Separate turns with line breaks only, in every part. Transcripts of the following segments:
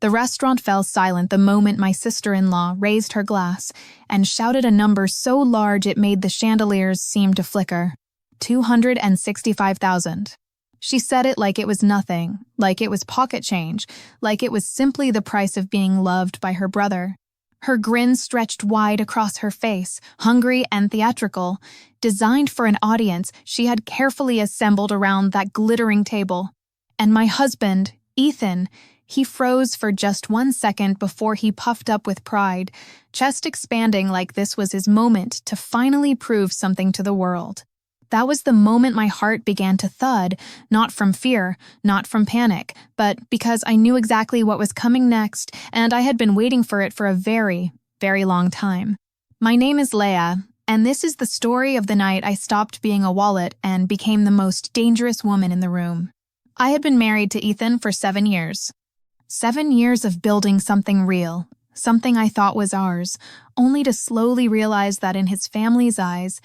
The restaurant fell silent the moment my sister-in-law raised her glass and shouted a number so large it made the chandeliers seem to flicker. 265,000. She said it like it was nothing, like it was pocket change, like it was simply the price of being loved by her brother. Her grin stretched wide across her face, hungry and theatrical, designed for an audience she had carefully assembled around that glittering table. And my husband, Ethan, he froze for just 1 second before he puffed up with pride, chest expanding like this was his moment to finally prove something to the world. That was the moment my heart began to thud, not from fear, not from panic, but because I knew exactly what was coming next, and I had been waiting for it for a very, very long time. My name is Leia, and this is the story of the night I stopped being a wallet and became the most dangerous woman in the room. I had been married to Ethan for 7 years. 7 years of building something real, something I thought was ours, only to slowly realize that in his family's eyes,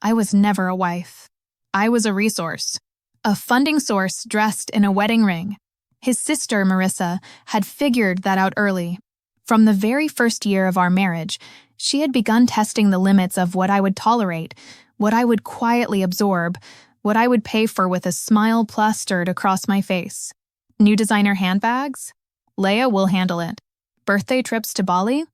I was never a wife. I was a resource, a funding source dressed in a wedding ring. His sister, Marissa, had figured that out early. From the very first year of our marriage, she had begun testing the limits of what I would tolerate, what I would quietly absorb, what I would pay for with a smile plastered across my face. New designer handbags? Leia will handle it. Birthday trips to Bali?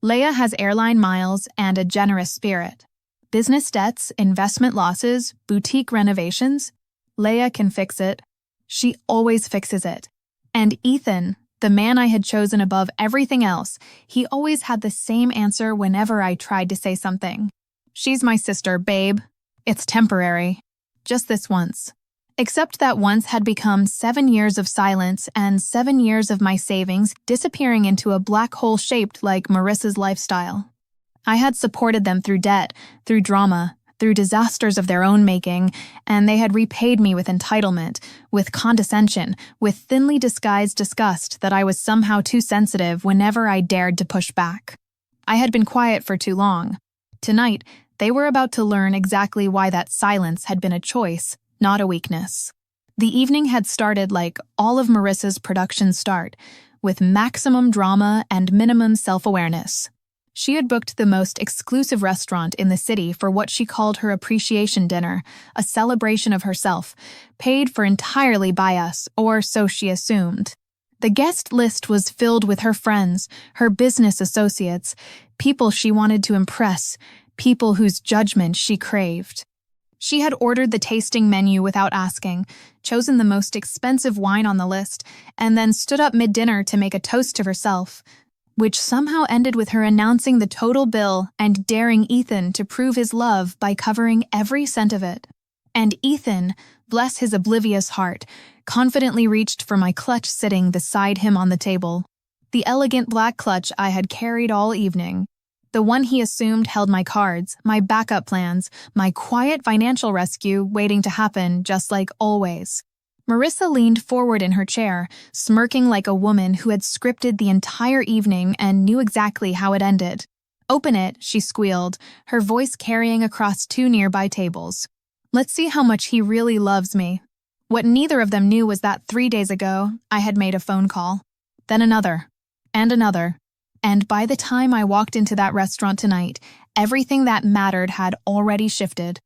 Leia has airline miles and a generous spirit. Business debts, investment losses, boutique renovations? Leia can fix it. She always fixes it. And Ethan, the man I had chosen above everything else, he always had the same answer whenever I tried to say something. She's my sister, babe. It's temporary. Just this once. Except that once had become 7 years of silence and 7 years of my savings disappearing into a black hole shaped like Marissa's lifestyle. I had supported them through debt, through drama, through disasters of their own making, and they had repaid me with entitlement, with condescension, with thinly disguised disgust that I was somehow too sensitive whenever I dared to push back. I had been quiet for too long. Tonight, they were about to learn exactly why that silence had been a choice, not a weakness. The evening had started like all of Marissa's productions start, with maximum drama and minimum self-awareness. She had booked the most exclusive restaurant in the city for what she called her appreciation dinner, a celebration of herself, paid for entirely by us, or so she assumed. The guest list was filled with her friends, her business associates, people she wanted to impress, people whose judgment she craved. She had ordered the tasting menu without asking, chosen the most expensive wine on the list, and then stood up mid-dinner to make a toast to herself, which somehow ended with her announcing the total bill and daring Ethan to prove his love by covering every cent of it. And Ethan, bless his oblivious heart, confidently reached for my clutch sitting beside him on the table. The elegant black clutch I had carried all evening. The one he assumed held my cards, my backup plans, my quiet financial rescue waiting to happen just like always. Marissa leaned forward in her chair, smirking like a woman who had scripted the entire evening and knew exactly how it ended. "Open it," she squealed, her voice carrying across 2 nearby tables. "Let's see how much he really loves me." What neither of them knew was that 3 days ago, I had made a phone call. Then another. And another. And by the time I walked into that restaurant tonight, everything that mattered had already shifted.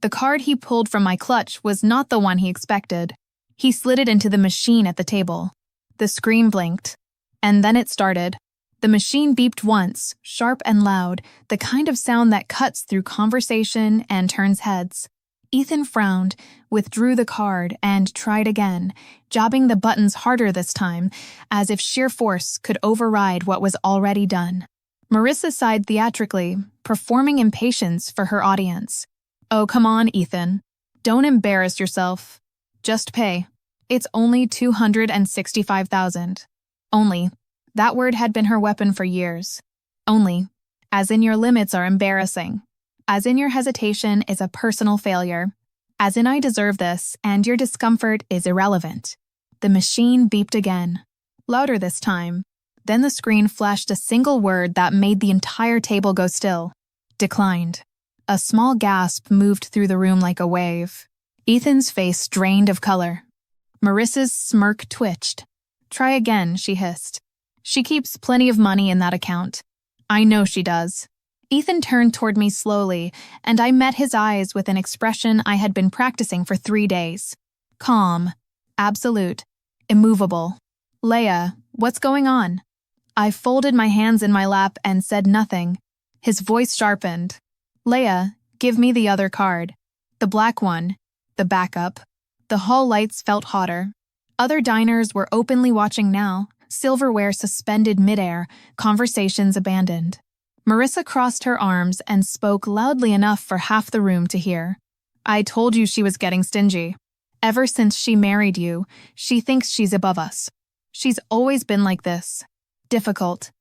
The card he pulled from my clutch was not the one he expected. He slid it into the machine at the table. The screen blinked. And then it started. The machine beeped once, sharp and loud, the kind of sound that cuts through conversation and turns heads. Ethan frowned, withdrew the card, and tried again, jabbing the buttons harder this time, as if sheer force could override what was already done. Marissa sighed theatrically, performing impatience for her audience. "Oh, come on, Ethan. Don't embarrass yourself. Just pay. It's only 265,000. Only. That word had been her weapon for years. Only. As in your limits are embarrassing. As in your hesitation is a personal failure. As in I deserve this, and your discomfort is irrelevant." The machine beeped again. Louder this time. Then the screen flashed a single word that made the entire table go still. Declined. A small gasp moved through the room like a wave. Ethan's face drained of color. Marissa's smirk twitched. "Try again," she hissed. She keeps plenty of money in that account. I know she does. Ethan turned toward me slowly, and I met his eyes with an expression I had been practicing for 3 days. Calm, absolute, immovable. Leia, what's going on? I folded my hands in my lap and said nothing. His voice sharpened. Leia, give me the other card. The black one. The backup. The hall lights felt hotter. Other diners were openly watching now, silverware suspended midair, conversations abandoned. Marissa crossed her arms and spoke loudly enough for half the room to hear. I told you she was getting stingy. Ever since she married you, she thinks she's above us. She's always been like this. Difficult.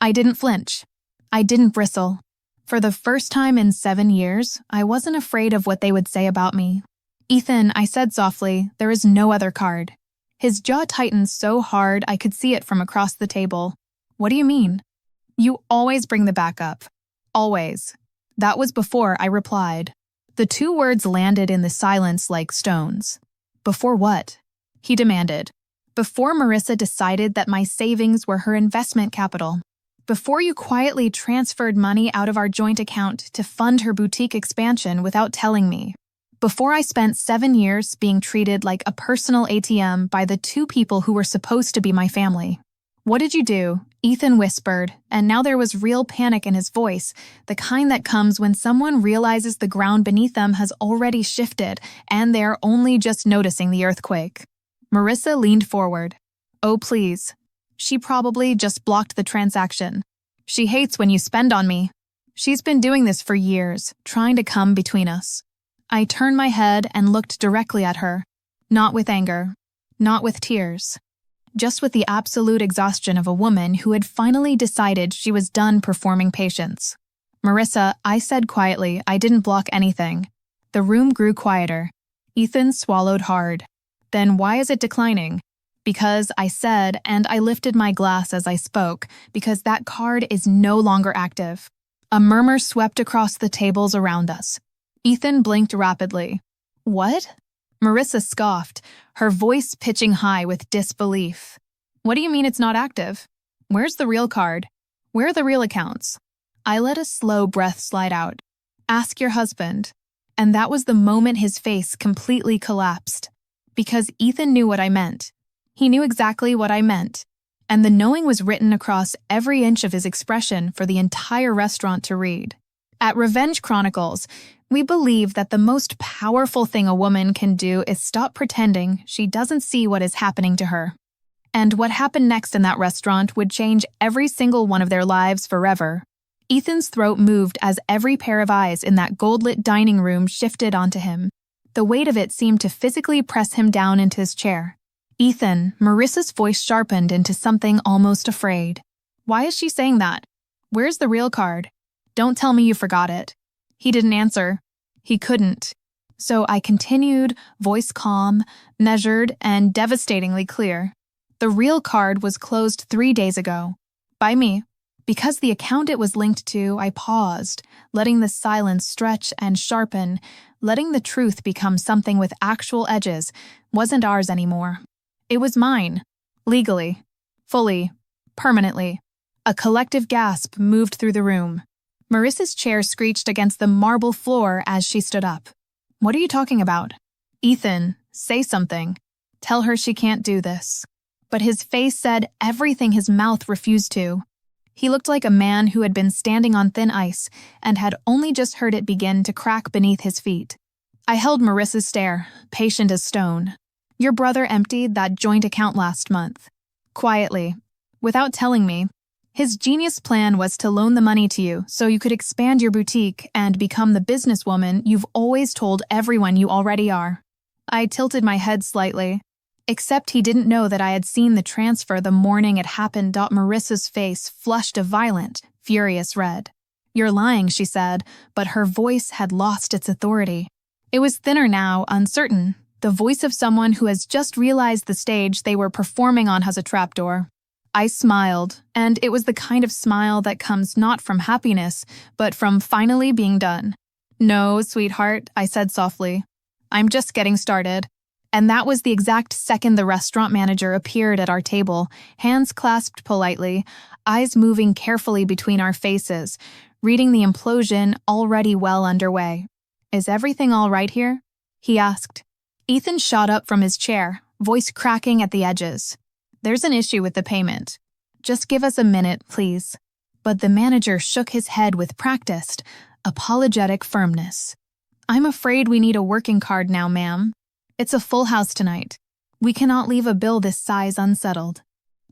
I didn't flinch. I didn't bristle. For the first time in 7 years, I wasn't afraid of what they would say about me. Ethan, I said softly, there is no other card. His jaw tightened so hard I could see it from across the table. What do you mean? You always bring the backup. Always. That was before I replied. The 2 words landed in the silence like stones. Before what? He demanded. Before Marissa decided that my savings were her investment capital. Before you quietly transferred money out of our joint account to fund her boutique expansion without telling me. Before I spent 7 years being treated like a personal ATM by the 2 people who were supposed to be my family. What did you do? Ethan whispered, and now there was real panic in his voice, the kind that comes when someone realizes the ground beneath them has already shifted and they're only just noticing the earthquake. Marissa leaned forward. Oh, please. She probably just blocked the transaction. She hates when you spend on me. She's been doing this for years, trying to come between us. I turned my head and looked directly at her. Not with anger. Not with tears. Just with the absolute exhaustion of a woman who had finally decided she was done performing patience. Marissa, I said quietly, I didn't block anything. The room grew quieter. Ethan swallowed hard. Then why is it declining? Because I said, and I lifted my glass as I spoke, because that card is no longer active. A murmur swept across the tables around us. Ethan blinked rapidly. What? Marissa scoffed, her voice pitching high with disbelief. What do you mean it's not active? Where's the real card? Where are the real accounts? I let a slow breath slide out. Ask your husband. And that was the moment his face completely collapsed. Because Ethan knew what I meant. He knew exactly what I meant. And the knowing was written across every inch of his expression for the entire restaurant to read. At Revenge Chronicles, we believe that the most powerful thing a woman can do is stop pretending she doesn't see what is happening to her. And what happened next in that restaurant would change every single one of their lives forever. Ethan's throat moved as every pair of eyes in that gold-lit dining room shifted onto him. The weight of it seemed to physically press him down into his chair. Ethan, Marissa's voice sharpened into something almost afraid. Why is she saying that? Where's the real card? Don't tell me you forgot it. He didn't answer. He couldn't. So I continued, voice calm, measured, and devastatingly clear. The real card was closed 3 days ago. By me. Because the account it was linked to, I paused, letting the silence stretch and sharpen, letting the truth become something with actual edges, wasn't ours anymore. It was mine. Legally. Fully. Permanently. A collective gasp moved through the room. Marissa's chair screeched against the marble floor as she stood up. What are you talking about? Ethan, say something. Tell her she can't do this. But his face said everything his mouth refused to. He looked like a man who had been standing on thin ice and had only just heard it begin to crack beneath his feet. I held Marissa's stare, patient as stone. Your brother emptied that joint account last month. Quietly. Without telling me. His genius plan was to loan the money to you so you could expand your boutique and become the businesswoman you've always told everyone you already are. I tilted my head slightly. Except he didn't know that I had seen the transfer the morning it happened. Marissa's face flushed a violent, furious red. You're lying, she said, but her voice had lost its authority. It was thinner now, uncertain, the voice of someone who has just realized the stage they were performing on has a trapdoor. I smiled, and it was the kind of smile that comes not from happiness, but from finally being done. No, sweetheart, I said softly. I'm just getting started. And that was the exact second the restaurant manager appeared at our table, hands clasped politely, eyes moving carefully between our faces, reading the implosion already well underway. "Is everything all right here?" he asked. Ethan shot up from his chair, voice cracking at the edges. "There's an issue with the payment. Just give us a minute, please." But the manager shook his head with practiced, apologetic firmness. "I'm afraid we need a working card now, ma'am. It's a full house tonight. We cannot leave a bill this size unsettled."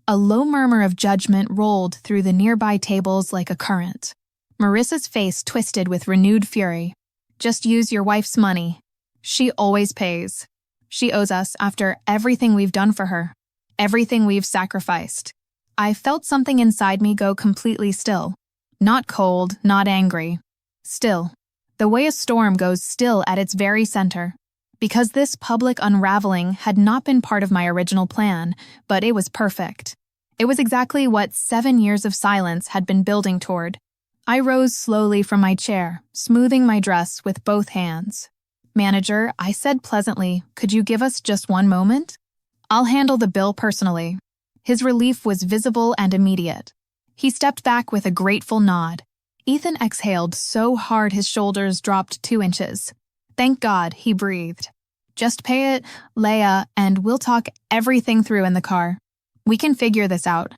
A low murmur of judgment rolled through the nearby tables like a current. Marissa's face twisted with renewed fury. "Just use your wife's money. She always pays. She owes us after everything we've done for her, everything we've sacrificed." I felt something inside me go completely still. Not cold, not angry. Still. The way a storm goes still at its very center. Because this public unraveling had not been part of my original plan, but it was perfect. It was exactly what 7 years of silence had been building toward. I rose slowly from my chair, smoothing my dress with both hands. "Manager," I said pleasantly, "could you give us just one moment? I'll handle the bill personally." His relief was visible and immediate. He stepped back with a grateful nod. Ethan exhaled so hard his shoulders dropped 2 inches. "Thank God," he breathed. "Just pay it, Leia, and we'll talk everything through in the car. We can figure this out."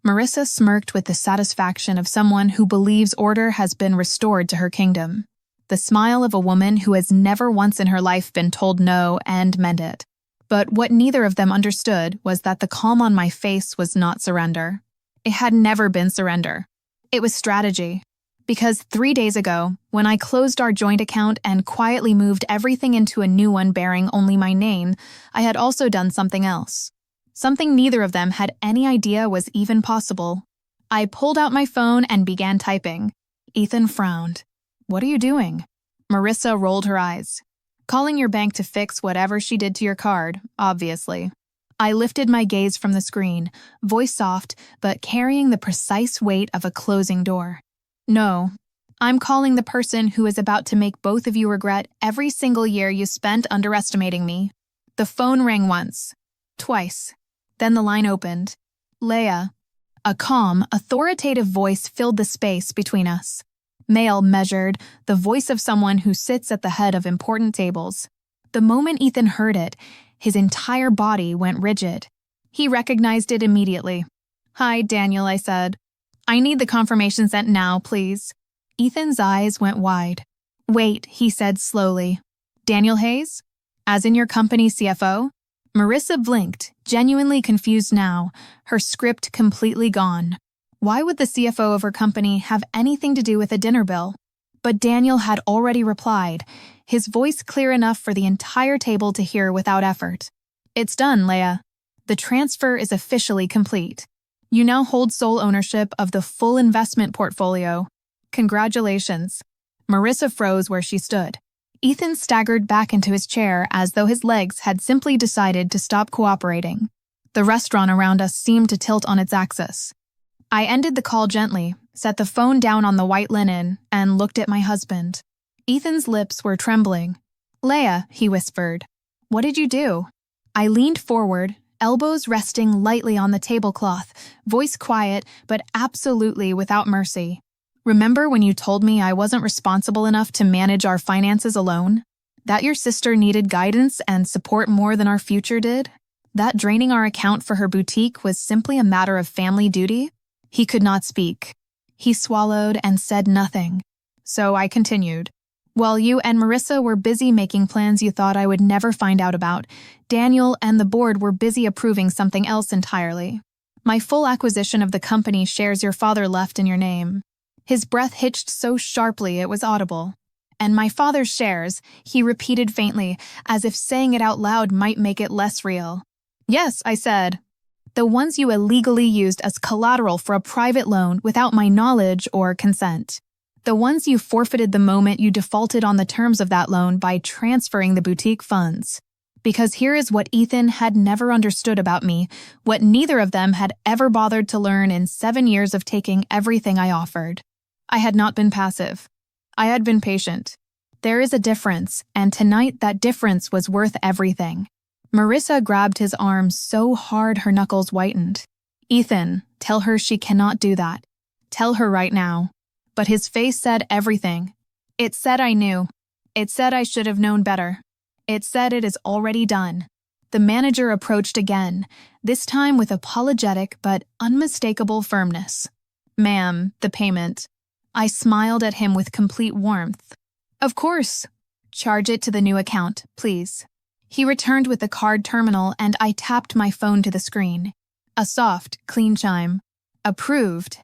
Marissa smirked with the satisfaction of someone who believes order has been restored to her kingdom. The smile of a woman who has never once in her life been told no and meant it. But what neither of them understood was that the calm on my face was not surrender. It had never been surrender. It was strategy. Because 3 days ago, when I closed our joint account and quietly moved everything into a new one bearing only my name, I had also done something else. Something neither of them had any idea was even possible. I pulled out my phone and began typing. Ethan frowned. "What are you doing?" Marissa rolled her eyes. "Calling your bank to fix whatever she did to your card, obviously." I lifted my gaze from the screen, voice soft, but carrying the precise weight of a closing door. "No, I'm calling the person who is about to make both of you regret every single year you spent underestimating me." The phone rang once, twice. Then the line opened. "Leia." A calm, authoritative voice filled the space between us. Male measured, the voice of someone who sits at the head of important tables. The moment Ethan heard it, his entire body went rigid. He recognized it immediately. "Hi, Daniel," I said. "I need the confirmation sent now, please." Ethan's eyes went wide. "Wait," he said slowly. "Daniel Hayes? As in your company CFO?" Marissa blinked, genuinely confused now, her script completely gone. Why would the CFO of her company have anything to do with a dinner bill? But Daniel had already replied, his voice clear enough for the entire table to hear without effort. "It's done, Leia. The transfer is officially complete. You now hold sole ownership of the full investment portfolio. Congratulations." Marissa froze where she stood. Ethan staggered back into his chair as though his legs had simply decided to stop cooperating. The restaurant around us seemed to tilt on its axis. I ended the call gently, set the phone down on the white linen, and looked at my husband. Ethan's lips were trembling. "Leia," he whispered, "what did you do?" I leaned forward, elbows resting lightly on the tablecloth, voice quiet but absolutely without mercy. "Remember when you told me I wasn't responsible enough to manage our finances alone? That your sister needed guidance and support more than our future did? That draining our account for her boutique was simply a matter of family duty?" He could not speak. He swallowed and said nothing. So I continued. "While you and Marissa were busy making plans you thought I would never find out about, Daniel and the board were busy approving something else entirely. My full acquisition of the company shares your father left in your name." His breath hitched so sharply it was audible. "And my father's shares," he repeated faintly, as if saying it out loud might make it less real. "Yes," I said. "The ones you illegally used as collateral for a private loan without my knowledge or consent. The ones you forfeited the moment you defaulted on the terms of that loan by transferring the boutique funds. Because here is what Ethan had never understood about me, what neither of them had ever bothered to learn in 7 years of taking everything I offered. I had not been passive. I had been patient. There is a difference, and tonight that difference was worth everything. Marissa grabbed his arm so hard her knuckles whitened. "Ethan, tell her she cannot do that. Tell her right now." But his face said everything. It said I knew. It said I should have known better. It said it is already done. The manager approached again, this time with apologetic but unmistakable firmness. "Ma'am, the payment." I smiled at him with complete warmth. "Of course. Charge it to the new account, please." He returned with the card terminal and I tapped my phone to the screen. A soft, clean chime. Approved.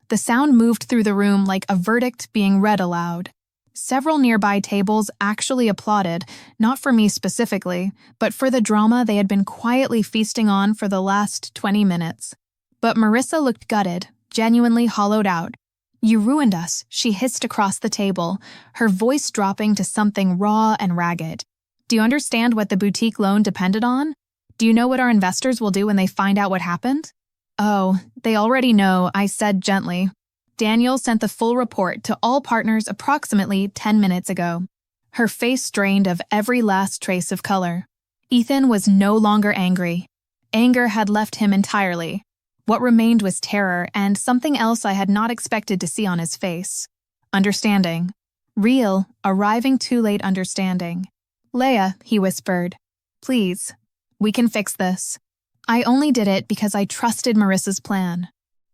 The sound moved through the room like a verdict being read aloud. Several nearby tables actually applauded, not for me specifically, but for the drama they had been quietly feasting on for the last 20 minutes. But Marissa looked gutted, genuinely hollowed out. "You ruined us," she hissed across the table, her voice dropping to something raw and ragged. "Do you understand what the boutique loan depended on? Do you know what our investors will do when they find out what happened?" "Oh, they already know," I said gently. "Daniel sent the full report to all partners approximately 10 minutes ago." Her face drained of every last trace of color. Ethan was no longer angry. Anger had left him entirely. What remained was terror and something else I had not expected to see on his face. Understanding. Real, arriving too late understanding. "Leia," he whispered. "Please. We can fix this." I only did it because I trusted Marissa's plan.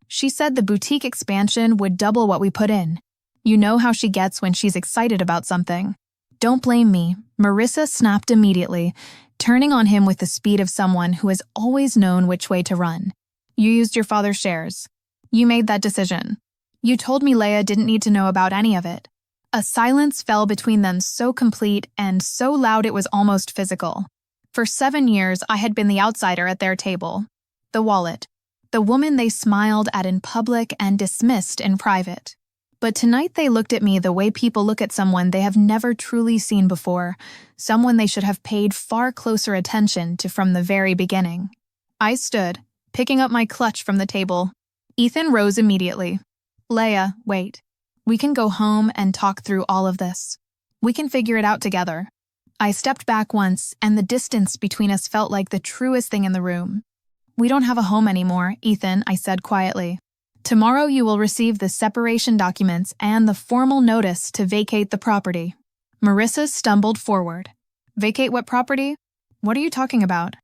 She said the boutique expansion would double what we put in. You know how she gets when she's excited about something. "Don't blame me," Marissa snapped immediately, turning on him with the speed of someone who has always known which way to run. "You used your father's shares. You made that decision. You told me Leia didn't need to know about any of it." A silence fell between them so complete and so loud it was almost physical. For 7 years, I had been the outsider at their table. The wallet. The woman they smiled at in public and dismissed in private. But tonight they looked at me the way people look at someone they have never truly seen before, someone they should have paid far closer attention to from the very beginning. I stood, picking up my clutch from the table. Ethan rose immediately. "Leia, wait. We can go home and talk through all of this. We can figure it out together." I stepped back once, and the distance between us felt like the truest thing in the room. "We don't have a home anymore, Ethan," I said quietly. "Tomorrow you will receive the separation documents and the formal notice to vacate the property." Marissa stumbled forward. "Vacate what property? What are you talking about?"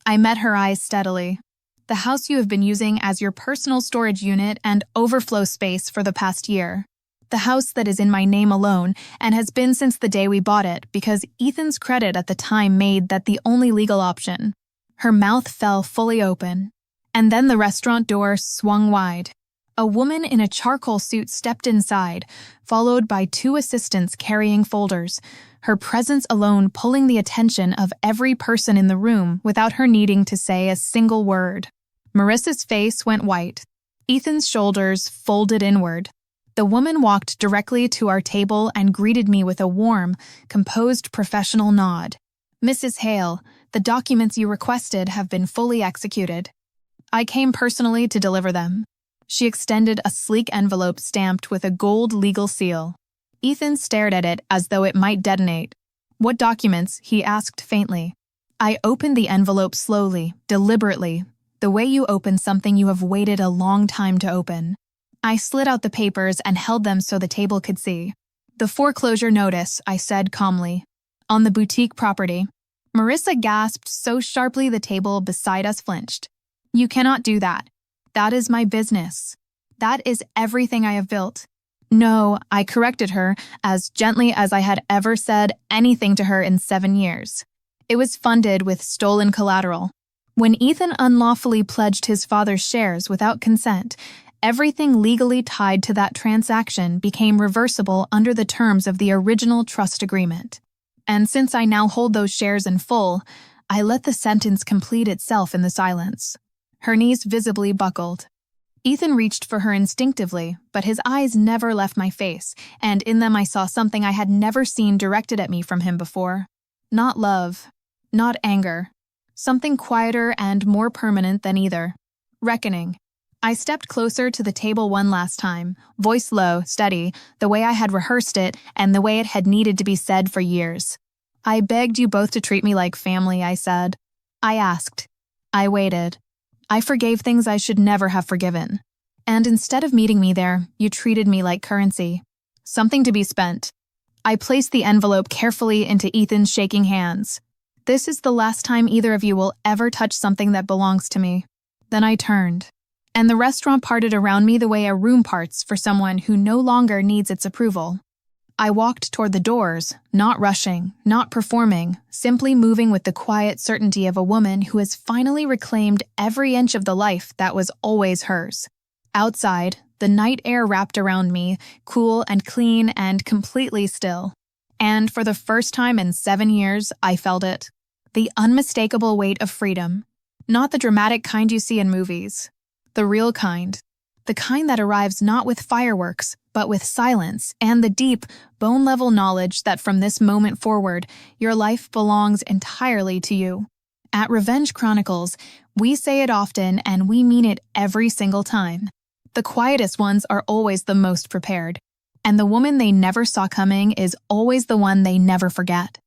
I met her eyes steadily. "The house you have been using as your personal storage unit and overflow space for the past year. The house that is in my name alone and has been since the day we bought it because Ethan's credit at the time made that the only legal option." Her mouth fell fully open. And then the restaurant door swung wide. A woman in a charcoal suit stepped inside, followed by 2 assistants carrying folders, her presence alone pulling the attention of every person in the room without her needing to say a single word. Marissa's face went white. Ethan's shoulders folded inward. The woman walked directly to our table and greeted me with a warm, composed professional nod. "Mrs. Hale, the documents you requested have been fully executed. I came personally to deliver them." She extended a sleek envelope stamped with a gold legal seal. Ethan stared at it as though it might detonate. "What documents?" he asked faintly. I opened the envelope slowly, deliberately, the way you open something you have waited a long time to open. I slid out the papers and held them so the table could see. "The foreclosure notice," I said calmly. "On the boutique property." Marissa gasped so sharply the table beside us flinched. "You cannot do that. That is my business. That is everything I have built." "No," I corrected her, as gently as I had ever said anything to her in 7 years. "It was funded with stolen collateral. When Ethan unlawfully pledged his father's shares without consent, everything legally tied to that transaction became reversible under the terms of the original trust agreement. And since I now hold those shares in full, I let the sentence complete itself in the silence." Her knees visibly buckled. Ethan reached for her instinctively, but his eyes never left my face, and in them I saw something I had never seen directed at me from him before. Not love, not anger. Something quieter and more permanent than either. Reckoning. I stepped closer to the table one last time, voice low, steady, the way I had rehearsed it and the way it had needed to be said for years. "I begged you both to treat me like family," I said. I asked. I waited. I forgave things I should never have forgiven. And instead of meeting me there, you treated me like currency. Something to be spent. I placed the envelope carefully into Ethan's shaking hands. This is the last time either of you will ever touch something that belongs to me. Then I turned. And the restaurant parted around me the way a room parts for someone who no longer needs its approval. I walked toward the doors, not rushing, not performing, simply moving with the quiet certainty of a woman who has finally reclaimed every inch of the life that was always hers. Outside, the night air wrapped around me, cool and clean and completely still. And for the first time in 7 years, I felt it. The unmistakable weight of freedom. Not the dramatic kind you see in movies. The real kind. The kind that arrives not with fireworks, but with silence and the deep, bone-level knowledge that from this moment forward, your life belongs entirely to you. At Revenge Chronicles, we say it often and we mean it every single time. The quietest ones are always the most prepared, and the woman they never saw coming is always the one they never forget.